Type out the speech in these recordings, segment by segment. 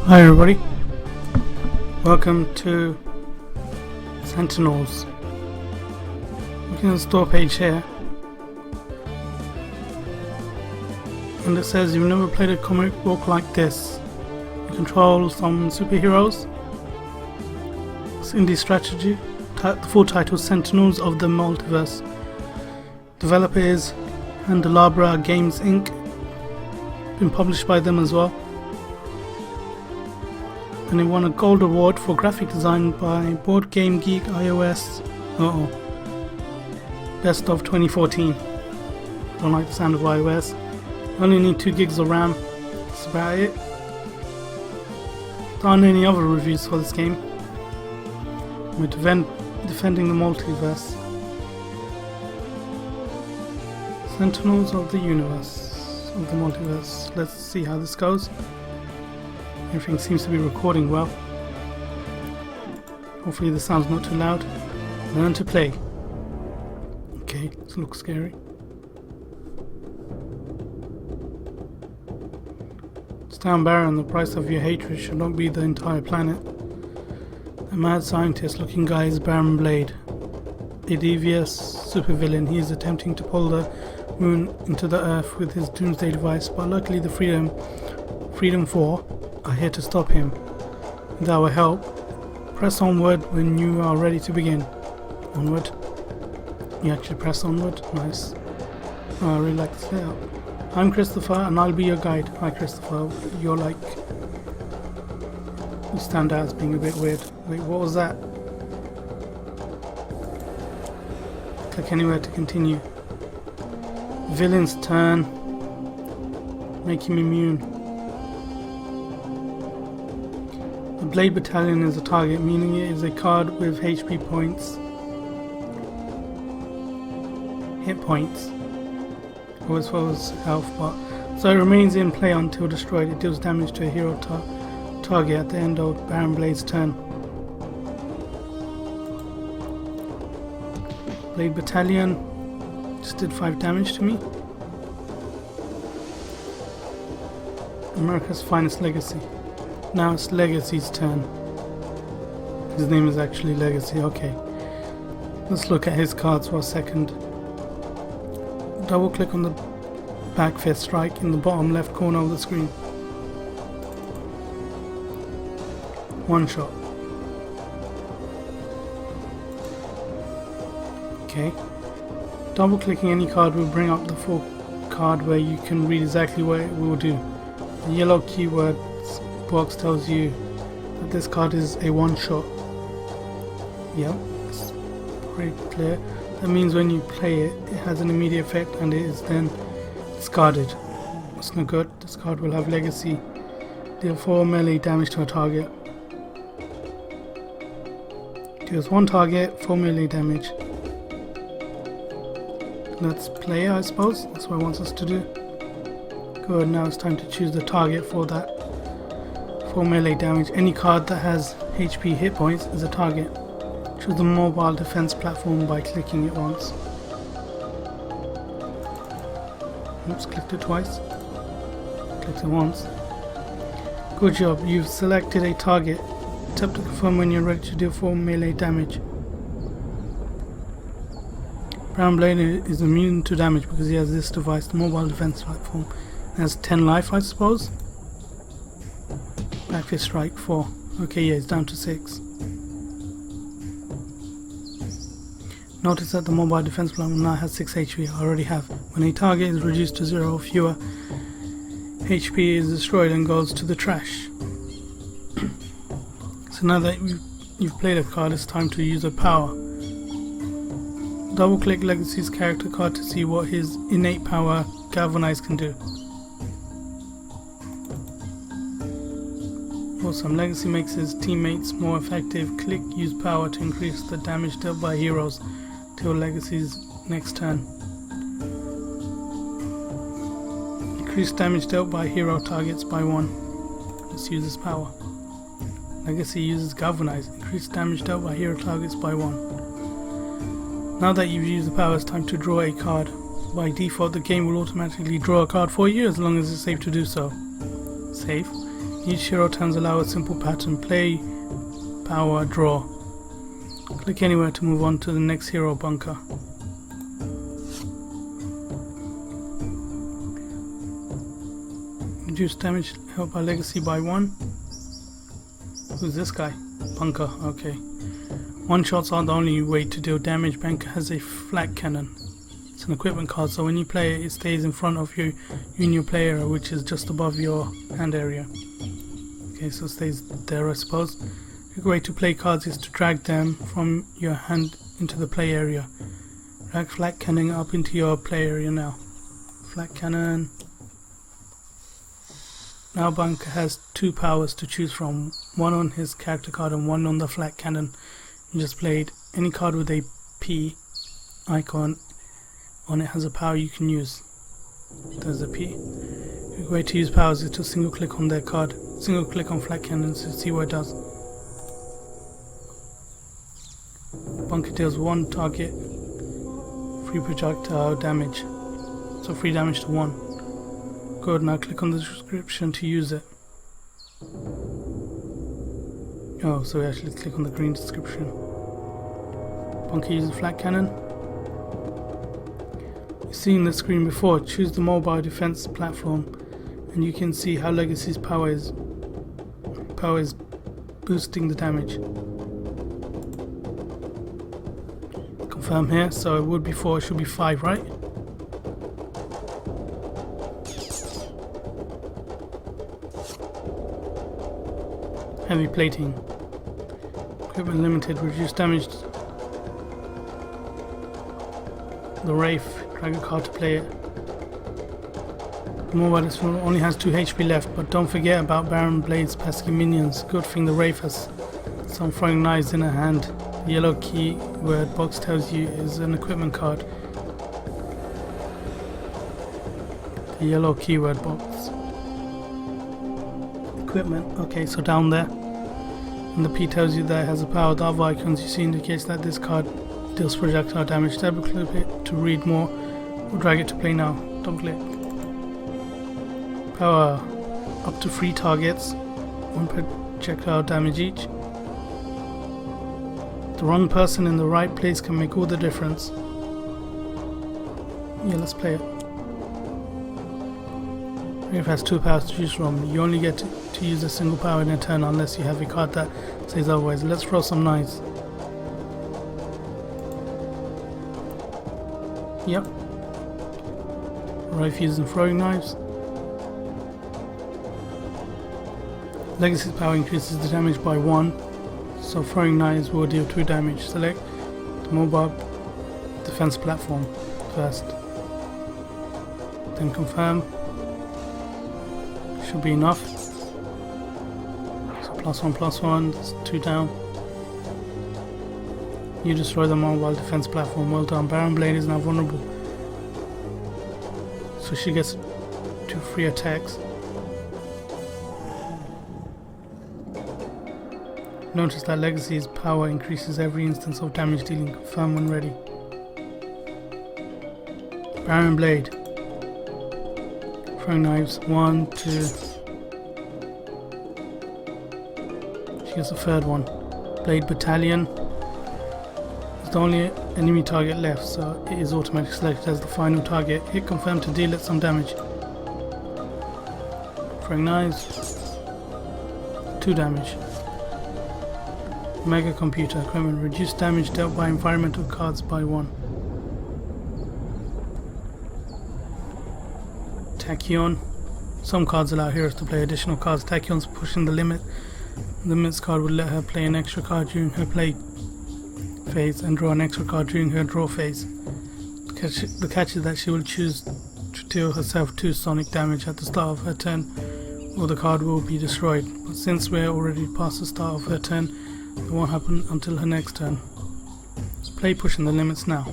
Hi everybody, welcome to Sentinels. Looking at the store page here, and it says you've never played a comic book like this. You control some superheroes. It's indie strategy. The full title: Sentinels of the Multiverse. Developer is VIDEOGAME Inc. Been published by them as well. And it won a gold award for graphic design by Board Game Geek iOS Best of 2014. Don't like the sound of iOS. Only need 2 gigs of RAM. That's about it. There aren't any other reviews for this game. We're defending the multiverse. Sentinels of the universe, of the multiverse. Let's see how this goes. Everything seems to be recording well. Hopefully the sound's not too loud. Learn to play. Okay, this looks scary. Stand Baron, the price of your hatred should not be the entire planet. The mad scientist looking guy is Baron Blade. A devious supervillain. He is attempting to pull the moon into the earth with his doomsday device, but luckily the Freedom 4 are here to stop him. With our help, press onward when you are ready to begin. Onward. You actually press onward? Nice. Oh, I really like this layout. I'm Christopher and I'll be your guide. Hi Christopher, you're like... You stand out as being a bit weird. Wait, what was that? Click anywhere to continue. Villain's turn. Make him immune. The Blade Battalion is a target, meaning it is a card with HP points. Hit points. As well as health, but so it remains in play until destroyed. It deals damage to a hero target at the end of Baron Blade's turn. Blade Battalion just did 5 damage to me. America's Finest Legacy. Now it's Legacy's turn. His name is actually Legacy, okay. Let's look at his cards for a second. Double click on the back fist strike in the bottom left corner of the screen. One shot. Okay. Double clicking any card will bring up the full card where you can read exactly what it will do. The yellow keywords box tells you that this card is a one shot. Yep, it's pretty clear. That means when you play it, it has an immediate effect and it is then discarded. That's no good. This card will have Legacy. Deal 4 melee damage to a target. Deals 1 target, 4 melee damage. Let's play, I suppose. That's what it wants us to do. Good, now it's time to choose the target for that 4 melee damage. Any card that has HP hit points is a target. Choose the mobile defense platform by clicking it once. Oops, clicked it twice. Clicked it once. Good job, you've selected a target. Tap to confirm when you're ready to deal 4 melee damage. Baron Blade is immune to damage because he has this device, the mobile defense platform. It has 10 life, I suppose. Back fist strike 4. Okay, yeah, it's down to 6. Notice that the mobile defense platform now has 6 HP. I already have. When a target is reduced to 0 or fewer, HP is destroyed and goes to the trash. So now that you've played a card, it's time to use a power. Double click Legacy's character card to see what his innate power Galvanize can do. Awesome. Legacy makes his teammates more effective. Click use power to increase the damage dealt by heroes till Legacy's next turn. Increase damage dealt by hero targets by 1. Let's use this power. Legacy uses Galvanize. Increase damage dealt by hero targets by 1. Now that you've used the power, it's time to draw a card. By default, the game will automatically draw a card for you as long as it's safe to do so. Safe. Each hero turns allow a simple pattern: play, power, draw. Click anywhere to move on to the next hero bunker. Reduce damage held by legacy by 1. Who's this guy? Bunker, okay. One shots aren't the only way to deal damage. Bunker has a flak cannon. It's an equipment card, so when you play it, it stays in front of you in your play area, which is just above your hand area. Okay, so it stays there, I suppose. A way to play cards is to drag them from your hand into the play area. Drag flak cannon up into your play area now. Flak cannon. Now Bunker has 2 powers to choose from, one on his character card and one on the flak cannon. You just played. Any card with a P icon on it has a power you can use. There's a P. A way to use powers is to single click on their card. Single click on flak cannon to see what it does. Bunker deals 1 target free projectile damage. So free damage to 1. Good, now click on the description to use it. Oh, so we actually click on the green description. Bunker uses flak cannon. You've seen the screen before. Choose the mobile defense platform and you can see how Legacy's power is boosting the damage. Confirm here, so it would be 4, it should be 5, right? Heavy plating. Equipment limited. Reduce damage. The Wraith. Drag a card to play it. The mobile this one only has 2 HP left, but don't forget about Baron Blade's pesky minions. Good thing the Wraith has some throwing knives in her hand. The yellow keyword box tells you is an equipment card. The yellow keyword box. Equipment. Okay, so down there. And the P tells you that it has a power. The other icons you see indicates that this card deals projectile damage. Double click it to read more or drag it to play now. Double click. Power up to 3 targets, 1 projectile damage each. The wrong person in the right place can make all the difference. Yeah, let's play it. Wraith has 2 powers to choose from. You only get to use a single power in a turn unless you have a card that says otherwise. Let's throw some knives. Yep. Wraith using throwing knives. Legacy's power increases the damage by 1, so throwing knives will deal 2 damage. Select the mobile defense platform first. Then confirm. Should be enough. So +1/+1, that's 2 down. You destroy the mobile defense platform. Well done. Baron Blade is now vulnerable, so she gets 2 free attacks. Notice that Legacy's power increases every instance of damage dealing. Confirm when ready. Baron Blade. Throwing knives. 1, 2. She gets a 3rd one. Blade Battalion. It's the only enemy target left, so it is automatically selected as the final target. Hit confirm to deal it some damage. Throwing knives. 2 damage. Mega Computer Equipment. Reduce damage dealt by environmental cards by 1. Tachyon. Some cards allow heroes to play additional cards. Tachyon's pushing the limit. The limits card would let her play an extra card during her play phase and draw an extra card during her draw phase. The catch is that she will choose to deal herself 2 sonic damage at the start of her turn, or the card will be destroyed. But since we're already past the start of her turn, it won't happen until her next turn. Let's play pushing the limits now.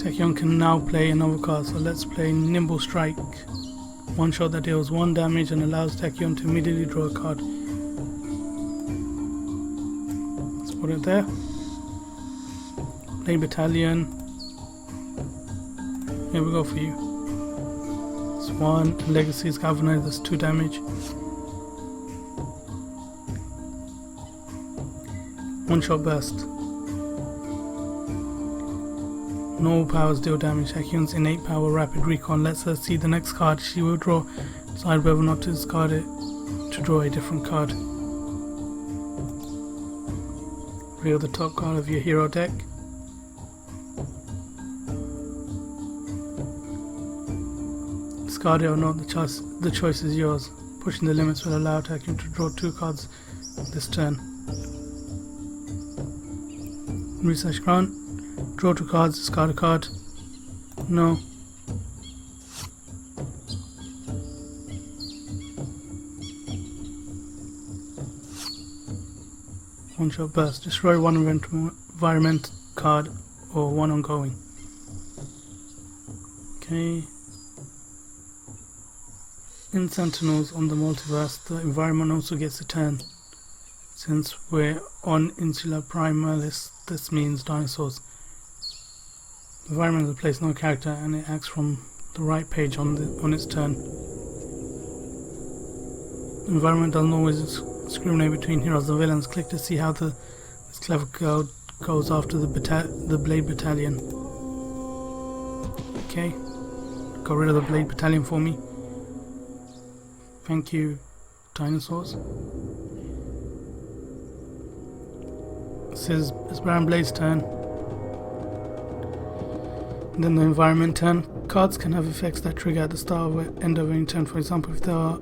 Tachyon can now play another card, so let's play Nimble Strike. 1 shot that deals 1 damage and allows Tachyon to immediately draw a card. Let's put it there. Play Battalion. Here we go for you. It's 1. Legacy is galvanized, that's 2 damage. 1-shot burst. Normal powers deal damage. Tacyon's innate power, rapid recon, lets her see the next card she will draw. Decide whether or not to discard it to draw a different card. Reveal the top card of your hero deck. Discard it or not, the choice is yours. Pushing the limits will allow Tachyon to draw 2 cards this turn. Research grant. Draw 2 cards, discard a card. No. One-shot burst. Destroy 1 environment card or 1 ongoing. Okay. In Sentinels on the Multiverse, the environment also gets a turn. Since we're on Insula Primalis, this means dinosaurs. The environment will place no character and it acts from the right page on its turn. The environment doesn't always discriminate between heroes and villains. Click to see how this clever girl goes after the Blade Battalion. Okay, got rid of the Blade Battalion for me. Thank you, dinosaurs. This is Baron Blade's turn. And then the environment turn. Cards can have effects that trigger at the start or end of any turn. For example, if there are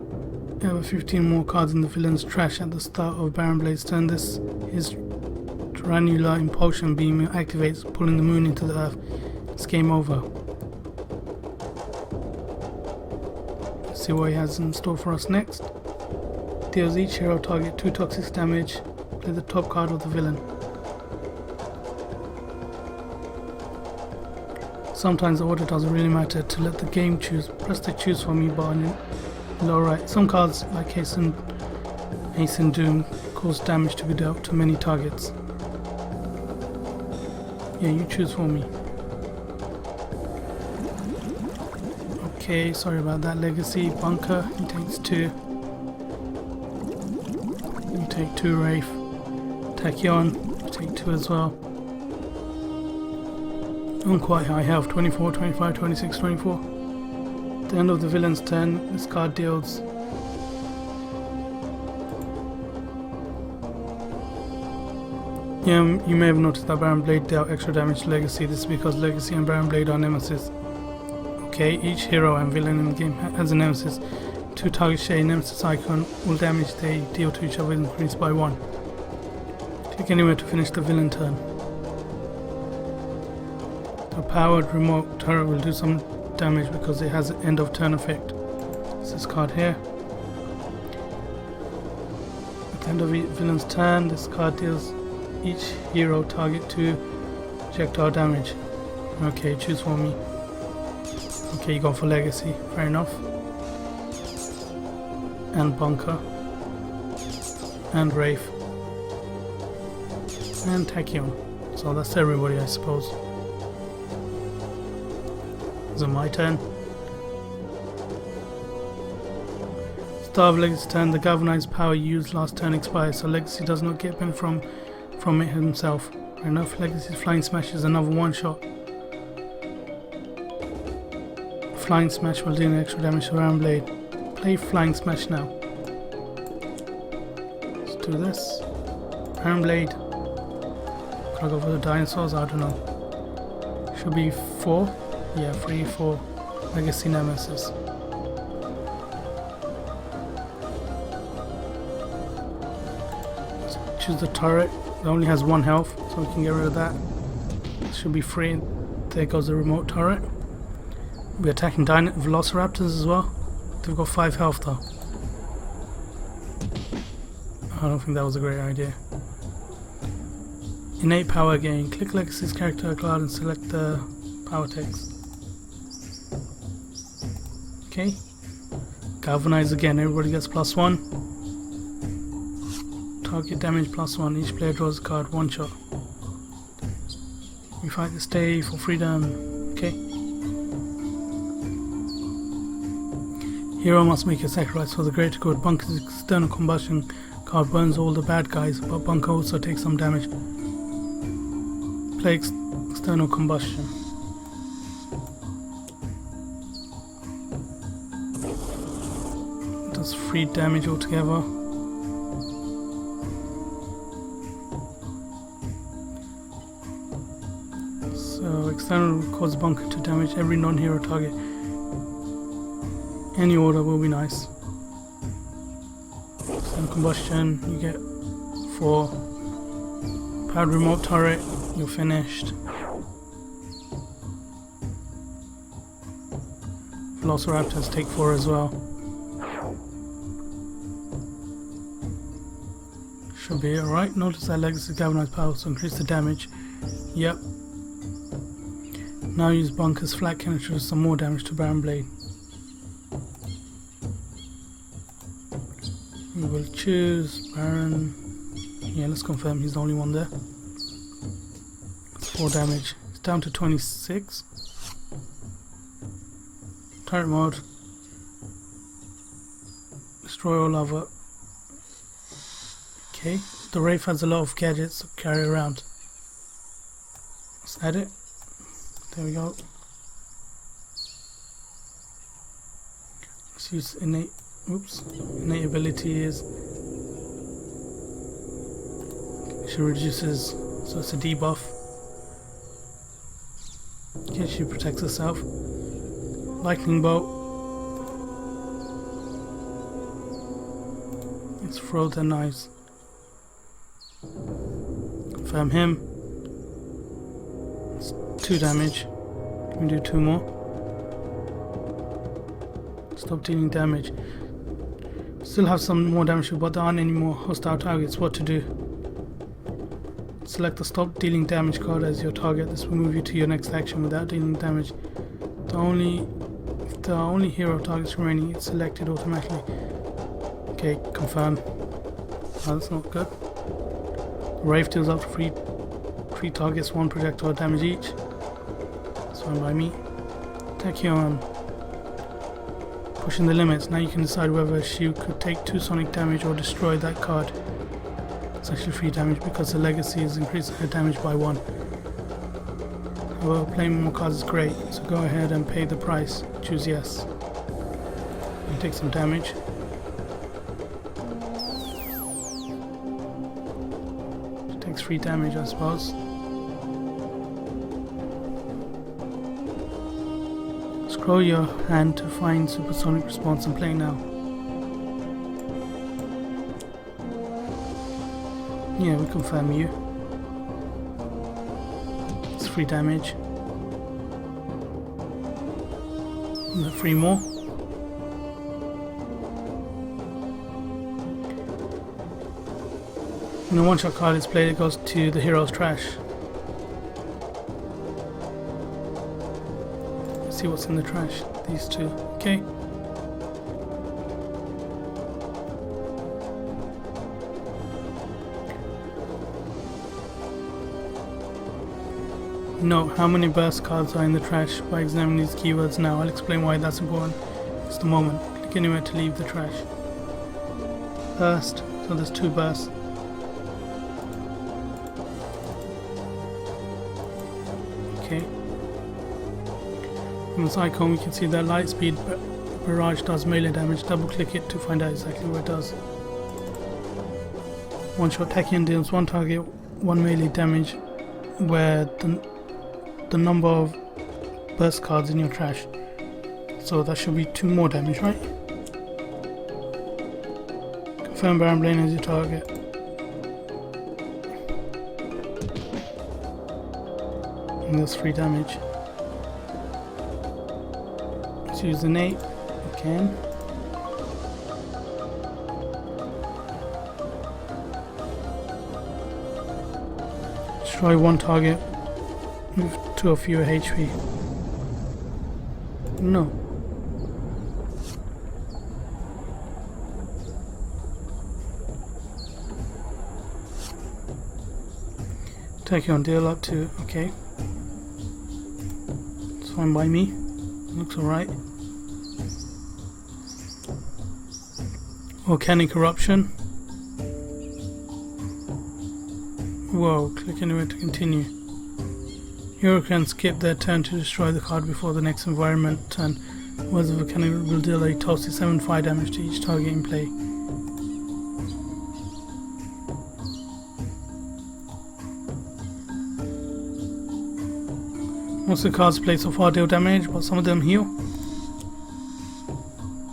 ever 15 more cards in the villain's trash at the start of Baron Blade's turn, his Tyrannular Impulsion Beam activates, pulling the moon into the earth. It's game over. Let's see what he has in store for us next. Deals each hero target 2 toxic damage. Play the top card of the villain. Sometimes the order doesn't really matter. To let the game choose, press the choose for me button in lower right. Some cards like Haste and Doom cause damage to be dealt to many targets. Yeah, you choose for me. Okay, sorry about that. Legacy, Bunker, he takes 2. You take 2, Wraith. Tachyon, you take 2 as well. On quite high health, 24, 25, 26, 24. At the end of the villain's turn, this card deals you may have noticed that Baron Blade dealt extra damage to Legacy. This is because Legacy and Baron Blade are nemesis. Okay, each hero and villain in the game has a nemesis. 2 targets share a nemesis icon. All damage they deal to each other is increased by 1. Click anywhere to finish the villain turn. A powered remote turret will do some damage because it has an end of turn effect. It's this card here. At the end of each villain's turn, this card deals each hero target 2 projectile damage. Okay, choose for me. Okay, you go for Legacy, fair enough. And Bunker. And Wraith. And Tachyon. So that's everybody, I suppose. Is it my turn? Start of Legacy's turn, the galvanized power used last turn expires, so Legacy does not get benefit from it himself. Fair enough. Legacy's Flying Smash is another 1-shot. Flying Smash will deal extra damage to Baron Blade. Play Flying Smash now. Let's do this. Baron Blade. Could I go for the dinosaurs? I don't know. Should be 4. Yeah, 3, 4. Legacy Nemesis. Let's choose the turret. It only has 1 health, so we can get rid of that. It should be free. There goes the remote turret. We're attacking Velociraptors as well. They've got 5 health though. I don't think that was a great idea. Innate power gain. Click Legacy's character card and select the power text. Okay. Galvanize again. Everybody gets +1. Target damage +1. Each player draws a card, 1-shot. We fight to stay for freedom. Okay. Hero must make a sacrifice for the greater good. Bunker's external combustion card burns all the bad guys, but Bunker also takes some damage. Play external combustion. Does 3 damage altogether. So external causes Bunker to damage every non-hero target. Any order will be nice. External combustion, you get 4. Powered remote turret, you're finished. Velociraptors take 4 as well. Should be alright. Notice that legacy galvanized power, so increase the damage. Yep. Now use Bunker's flat cannon to do some more damage to Baron Blade. We will choose Baron. Yeah, let's confirm he's the only one there. 4 damage. It's down to 26. Turret mode. Destroy all other. Okay. The Wraith has a lot of gadgets to carry around. Let's add it. There we go. Let's use innate. Oops. Innate ability is. She reduces, so it's a debuff. Okay, she protects herself. Lightning bolt. Let's throw the knives. Confirm him. It's 2 damage. Can we do 2 more? Stop dealing damage. Still have some more damage, but there aren't any more hostile targets. What to do? Select the stop dealing damage card as your target. This will move you to your next action without dealing damage. If there are only hero targets remaining, it's selected automatically. Okay, confirm. Oh, that's not good. The Wraith deals up to 3 targets, 1 projectile damage each. That's fine by me. Tachyon. Pushing the limits. Now you can decide whether she could take 2 sonic damage or destroy that card. It's actually 3 damage because the legacy is increasing her damage by 1. However, playing more cards is great, so go ahead and pay the price. Choose yes. You take some damage. She takes 3 damage, I suppose. Scroll your hand to find supersonic response and play now. Yeah, we confirm you. It's 3 damage. And 3 more. When a one-shot card is played, it goes to the hero's trash. Let's see what's in the trash. These 2. Okay. Note how many burst cards are in the trash by examining these keywords now. I'll explain why that's important in just a moment. Click anywhere to leave the trash. Burst, so there's 2 bursts. Okay. On this icon we can see that light speed barrage does melee damage. Double click it to find out exactly what it does. One shot Tachyon deals 1 target 1 melee damage where the number of burst cards in your trash. So that should be 2 more damage, right? Confirm Baron Blade as your target. And that's 3 damage. Let's use Innate. Okene. Destroy 1 target. Move 2 or fewer HP. No. Tachyon deal up to. Okay. It's fine by me. Looks alright. Volcanic eruption. Whoa, click anywhere to continue. Hero can skip their turn to destroy the card before the next environment turn. Words of volcanic will deal a toasty 7 fire damage to each target in play. Most of the cards played so far deal damage, but some of them heal.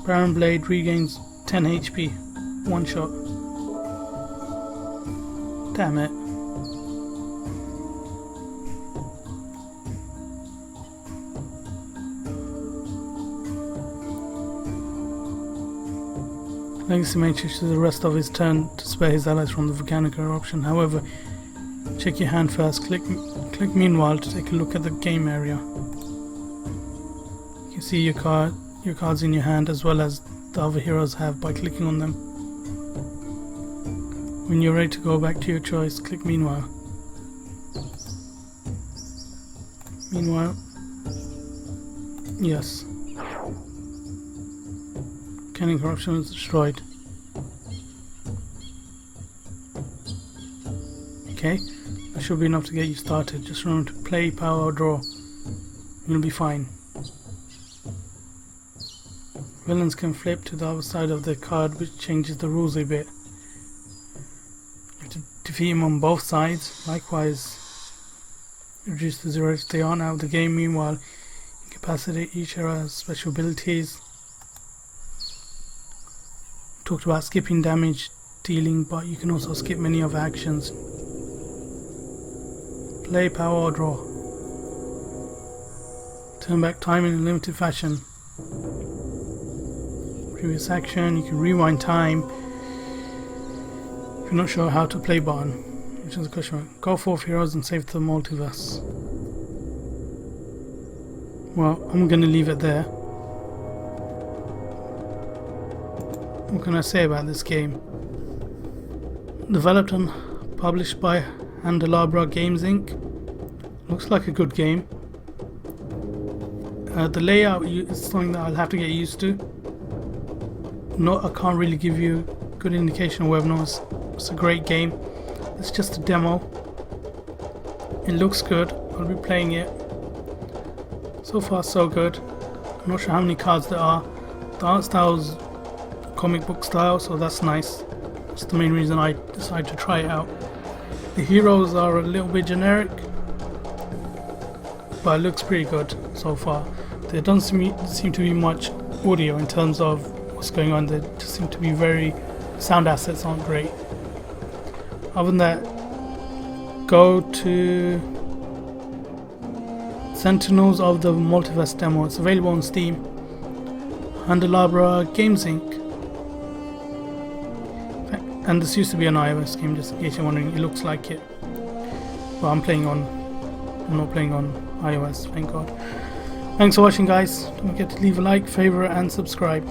Baron Blade regains 10 HP. One shot. Damn it. Legacy Matrix to the rest of his turn to spare his allies from the volcanic eruption. However, check your hand first. Click meanwhile to take a look at the game area. You can see your cards in your hand as well as the other heroes have by clicking on them. When you're ready to go back to your choice, click meanwhile. Meanwhile, yes. Volcanic eruption is destroyed. Okay, that should be enough to get you started. Just remember to play, power, or draw. You'll be fine. Villains can flip to the other side of the card, which changes the rules a bit. You have to defeat them on both sides. Likewise, reduce the 0 if they aren't out of the game. Meanwhile, incapacity each hero has special abilities. Talked about skipping damage dealing, but you can also skip many other actions. Play, power, or draw. Turn back time in a limited fashion. Previous action, you can rewind time. If you're not sure how to play button, which is a question mark. Go forth heroes and save the multiverse. Well, I'm going to leave it there. What can I say about this game? Developed and published by Candelabra Games Inc. Looks like a good game. The layout is something that I'll have to get used to. I can't really give you a good indication of whether or not it's a great game. It's just a demo. It looks good. I'll be playing it. So far so good. I'm not sure how many cards there are. The art style's comic book style, so that's nice. That's the main reason I decided to try it out. The heroes are a little bit generic, but it looks pretty good so far. There doesn't seem to be much audio in terms of what's going on. There just seem to be sound assets aren't great. Other than that, go to Sentinels of the Multiverse demo. It's available on Steam. Candelabra Games Inc. And this used to be an iOS game, just in case you're wondering. It looks like it. But I'm not playing on iOS, thank God. Thanks for watching, guys. Don't forget to leave a like, favorite, and subscribe.